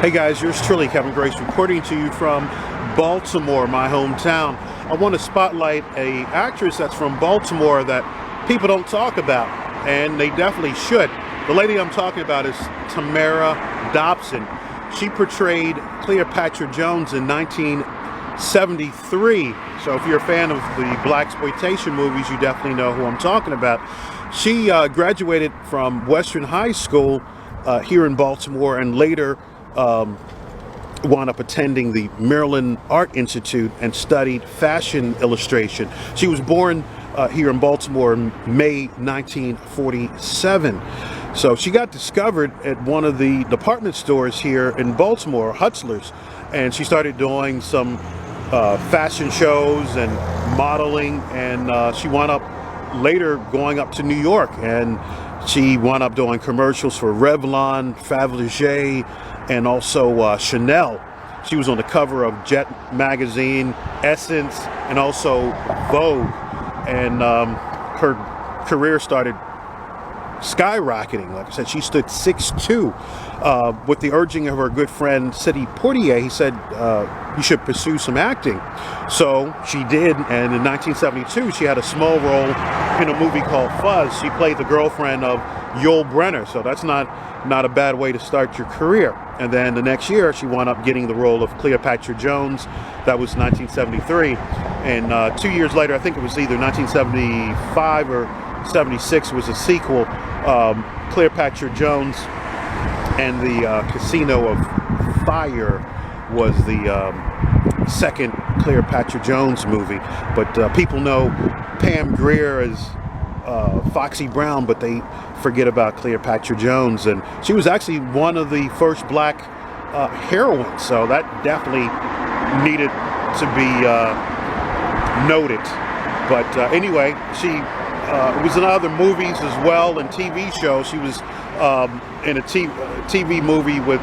Hey guys, yours truly, Kevin Grace, reporting to you from Baltimore, my hometown. I want to spotlight a actress that's from Baltimore that people don't talk about, and they definitely should. The lady I'm talking about is Tamara Dobson. She portrayed Cleopatra Jones in 1973. So if you're a fan of the blaxploitation movies, you definitely know who I'm talking about. She graduated from Western High School here in Baltimore, and later wound up attending the Maryland Art Institute and studied fashion illustration. She was born here in Baltimore in May 1947. So she got discovered at one of the department stores here in Baltimore, Hutzler's, and she started doing some fashion shows and modeling, and she wound up later going up to New York, and she wound up doing commercials for Revlon, Fabergé, and also Chanel. She was on the cover of Jet magazine, Essence, and also Vogue, and her career started skyrocketing. Like I said, she stood 6'2". With the urging of her good friend Sidney Poitier, he said, you should pursue some acting. So she did, and in 1972 she had a small role in a movie called Fuzz. She played the girlfriend of Yul Brynner, so that's not a bad way to start your career. And then the next year she wound up getting the role of Cleopatra Jones. That was 1973. And 2 years later, I think it was either 1975 or 76, was a sequel, Cleopatra Jones and the Casino of Fire was the second Cleopatra Jones movie. But people know Pam Grier as Foxy Brown, but they forget about Cleopatra Jones, and she was actually one of the first black heroines, so that definitely needed to be noted. But anyway, she was in other movies as well and TV shows. She was in a TV movie with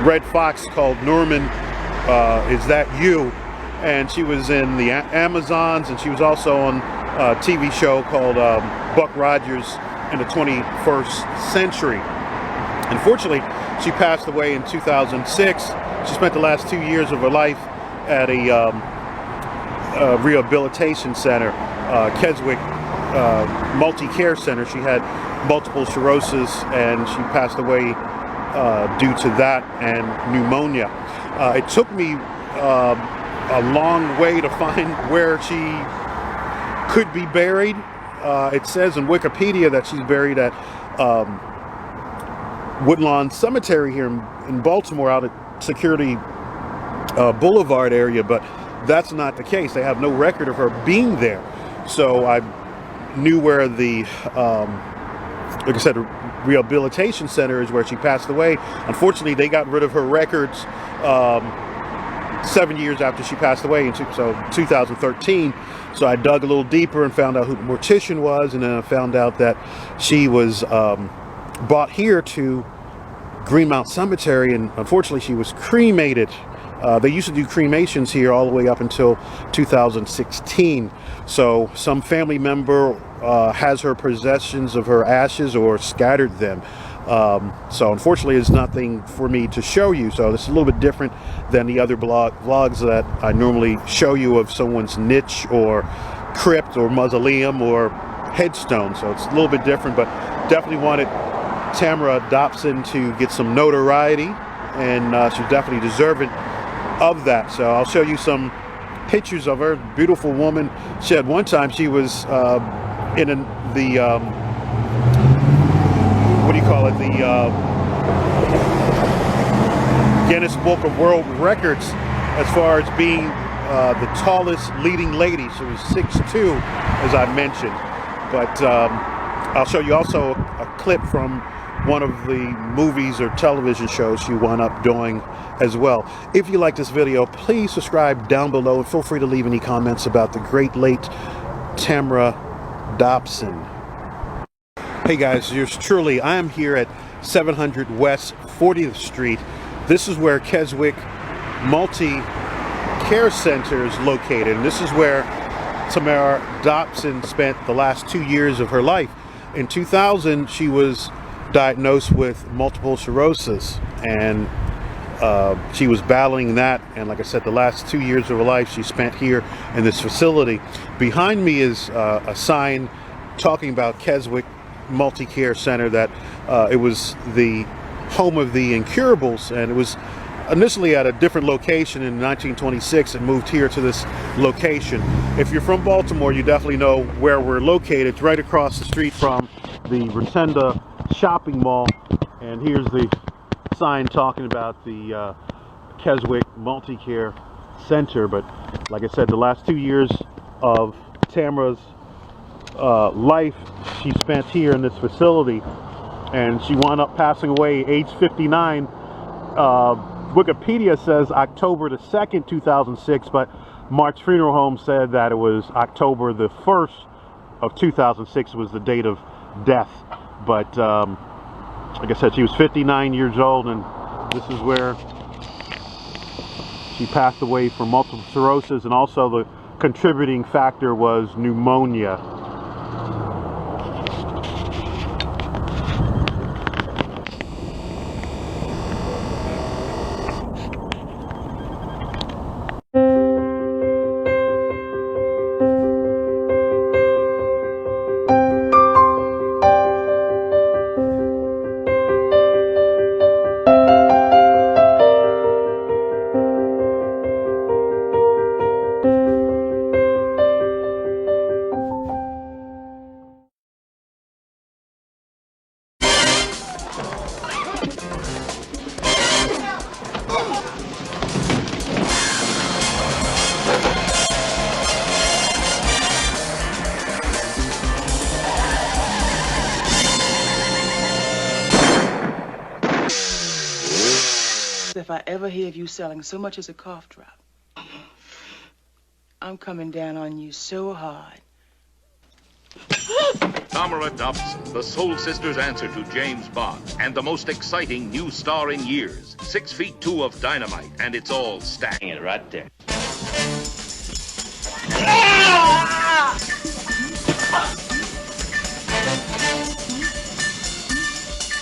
Red Fox called Norman, Is That You? And she was in the Amazons, and she was also on a TV show called Buck Rogers in the 21st Century. Unfortunately, she passed away in 2006. She spent the last 2 years of her life at a rehabilitation center, Keswick Multi-Care Center. She had multiple sclerosis, and she passed away due to that and pneumonia. It took me a long way to find where she could be buried. It says in Wikipedia that she's buried at Woodlawn Cemetery here in Baltimore, out at Security Boulevard area, but that's not the case. They have no record of her being there. So I knew where the, like I said, rehabilitation center is, where she passed away. Unfortunately, they got rid of her records 7 years after she passed away, in 2013. So I dug a little deeper and found out who the mortician was, and then I found out that she was brought here to Greenmount Cemetery, and unfortunately she was cremated. They used to do cremations here all the way up until 2016. So some family member has her possessions of her ashes or scattered them. So unfortunately, it's nothing for me to show you. So this is a little bit different than the other vlogs that I normally show you of someone's niche or crypt or mausoleum or headstone. So it's a little bit different, but definitely wanted Tamara Dobson to get some notoriety, and she's definitely deserving of that. So I'll show you some pictures of her. Beautiful woman. She had one time, she was in the what do you call it, the Guinness Book of World Records as far as being the tallest leading lady. She was 6'2", as I mentioned. But I'll show you also a clip from one of the movies or television shows she wound up doing as well. If you like this video, please subscribe down below, and feel free to leave any comments about the great late Tamara Dobson. Hey guys, yours truly. I am here at 700 West 40th Street. This is where Keswick Multi-Care Center is located, and this is where Tamara Dobson spent the last 2 years of her life. In 2000, she was diagnosed with multiple sclerosis, and She was battling that, and like I said, the last 2 years of her life she spent here in this facility. Behind me is a sign talking about Keswick Multi-Care Center, that it was the home of the Incurables, and it was initially at a different location in 1926 and moved here to this location. If you're from Baltimore, you definitely know where we're located. It's right across the street from the Rotunda shopping mall, and here's the sign talking about the Keswick Multi-Care Center. But like I said, the last 2 years of Tamara's life she spent here in this facility, and she wound up passing away age 59. Wikipedia says October the 2nd, 2006, but Mark's Funeral Home said that it was October the 1st of 2006 was the date of death. But like I said, she was 59 years old, and this is where she passed away from multiple sclerosis, and also the contributing factor was pneumonia. If I ever hear of you selling so much as a cough drop, I'm coming down on you so hard. Tamara Dobson, the Soul Sisters' answer to James Bond, and the most exciting new star in years. 6 feet 2 of dynamite, and it's all stacked. Hang it right there.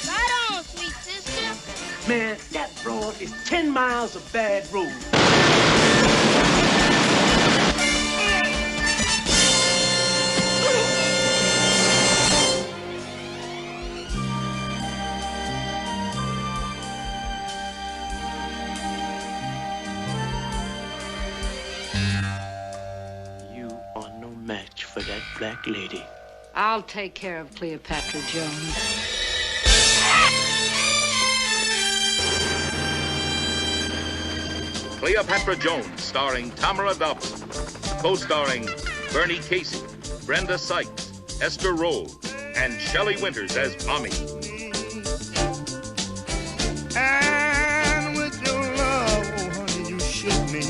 Right on, sweet sister. Man, that road is 10 miles of bad road. You are no match for that black lady. I'll take care of Cleopatra Jones. Cleopatra Jones, starring Tamara Dobson. Co-starring Bernie Casey, Brenda Sykes, Esther Roll, and Shelley Winters as Mommy. And with your love, oh honey, you shook me.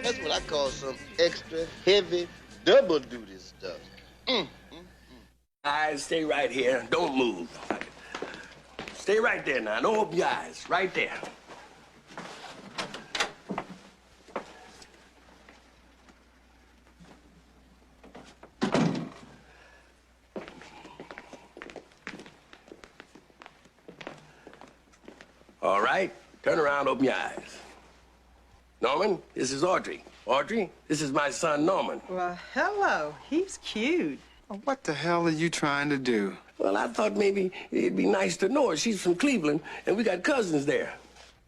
That's what I call some extra heavy double duty stuff. All right, stay right here. Don't move. Stay right there now. Don't open your eyes. Right there. All right. Turn around, open your eyes. Norman, this is Audrey. Audrey, this is my son, Norman. Well, hello. He's cute. What the hell are you trying to do? Well, I thought maybe it'd be nice to know her. She's from Cleveland, and we got cousins there.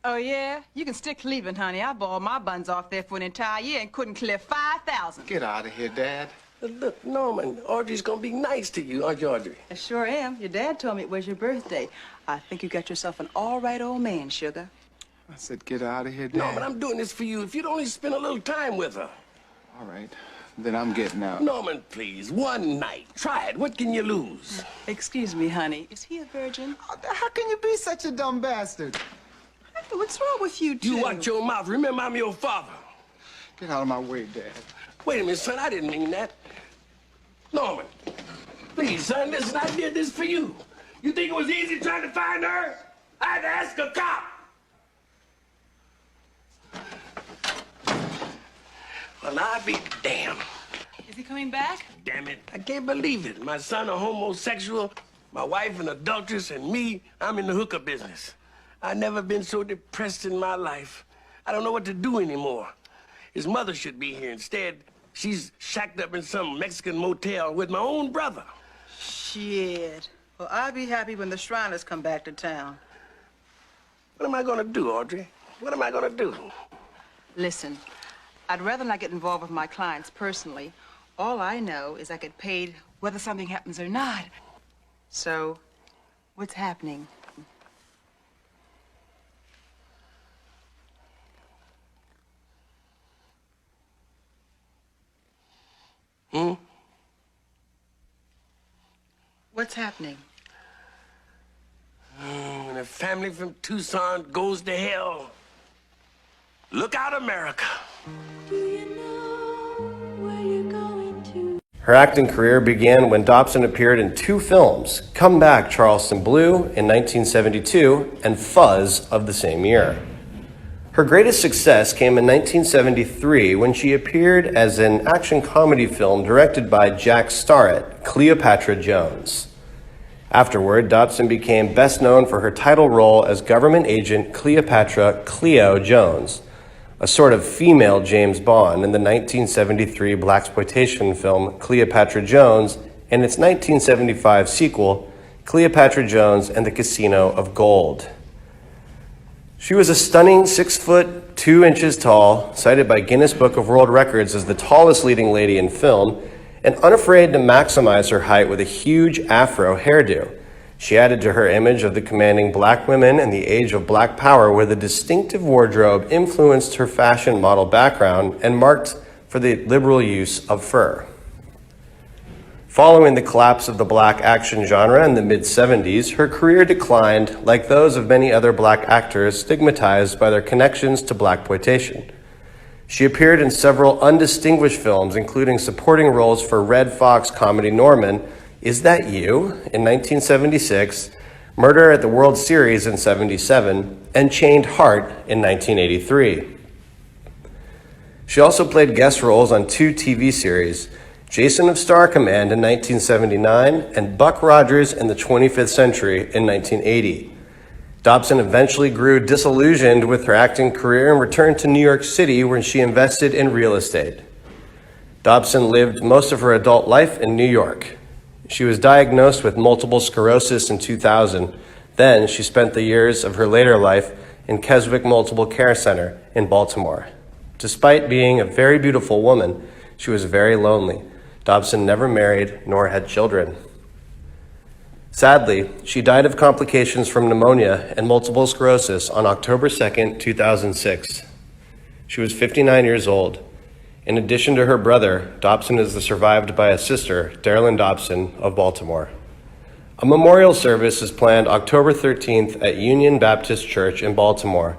Oh, yeah? You can stick Cleveland, honey. I balled my buns off there for an entire year and couldn't clear 5,000. Get out of here, Dad. Look, Norman, Audrey's gonna be nice to you, aren't you, Audrey? I sure am. Your dad told me it was your birthday. I think you got yourself an all right old man, sugar. I said, get out of here, Dad. Norman, I'm doing this for you. If you'd only spend a little time with her. All right, then I'm getting out. Norman, please, one night. Try it. What can you lose? Excuse me, honey. Is he a virgin? How can you be such a dumb bastard? What's wrong with you two? You watch your mouth. Remember, I'm your father. Get out of my way, Dad. Wait a minute, son. I didn't mean that. Norman, please, son, listen. I did this for you. You think it was easy trying to find her? I had to ask a cop. Well, I'll be damned. Is he coming back? Damn it. I can't believe it. My son a homosexual. My wife an adulteress, and me, I'm in the hooker business. I've never been so depressed in my life. I don't know what to do anymore. His mother should be here. Instead, she's shacked up in some Mexican motel with my own brother. Shit. Well, I'll be happy when the Shriners come back to town. What am I gonna do, Audrey? What am I gonna do? Listen, I'd rather not get involved with my clients personally. All I know is I get paid whether something happens or not. So, what's happening? What's happening? When a family from Tucson goes to hell, look out, America. Her acting career began when Dobson appeared in two films, Come Back, Charleston Blue in 1972 and Fuzz of the same year. Her greatest success came in 1973 when she appeared as an action comedy film directed by Jack Starrett, Cleopatra Jones. Afterward, Dobson became best known for her title role as government agent Cleopatra Cleo Jones, a sort of female James Bond in the 1973 blaxploitation film Cleopatra Jones and its 1975 sequel, Cleopatra Jones and the Casino of Gold. She was a stunning 6 foot 2 inches tall, cited by Guinness Book of World Records as the tallest leading lady in film, and unafraid to maximize her height with a huge afro hairdo. She added to her image of the commanding black women in the age of black power, where the distinctive wardrobe influenced her fashion model background and marked for the liberal use of fur. Following the collapse of the black action genre in the mid-70s, her career declined like those of many other black actors stigmatized by their connections to blaxploitation. She appeared in several undistinguished films, including supporting roles for Red Fox comedy Norman, Is That You? in 1976, Murder at the World Series in 1977, and Chained Heart in 1983. She also played guest roles on 2 TV series, Jason of Star Command in 1979 and Buck Rogers in the 25th Century in 1980. Dobson eventually grew disillusioned with her acting career and returned to New York City, where she invested in real estate. Dobson lived most of her adult life in New York. She was diagnosed with multiple sclerosis in 2000. Then she spent the years of her later life in Keswick Multiple Care Center in Baltimore. Despite being a very beautiful woman, she was very lonely. Dobson never married nor had children. Sadly, she died of complications from pneumonia and multiple sclerosis on October 2nd, 2006. She was 59 years old. In addition to her brother, Dobson is survived by a sister, Darylyn Dobson of Baltimore. A memorial service is planned October 13th at Union Baptist Church in Baltimore,